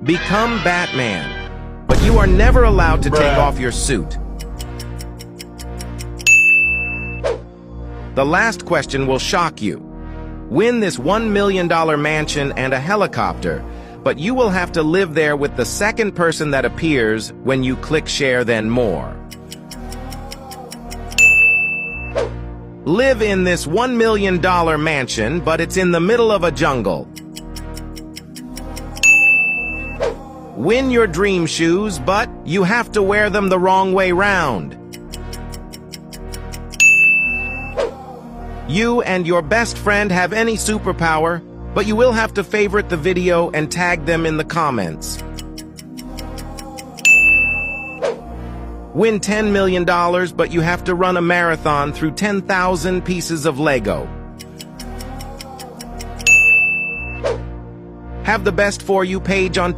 Become Batman, but you are never allowed to take off your suit. The last question will shock you. Win this $1 million mansion and a helicopter, but you will have to live there with the second person that appears when you click Share Then More. Live in this $1 million mansion, but it's in the middle of a jungle. Win your dream shoes, but you have to wear them the wrong way round. You and your best friend have any superpower, but you will have to favorite the video and tag them in the comments. Win $10 million, but you have to run a marathon through 10,000 pieces of Lego. Have the best For You page on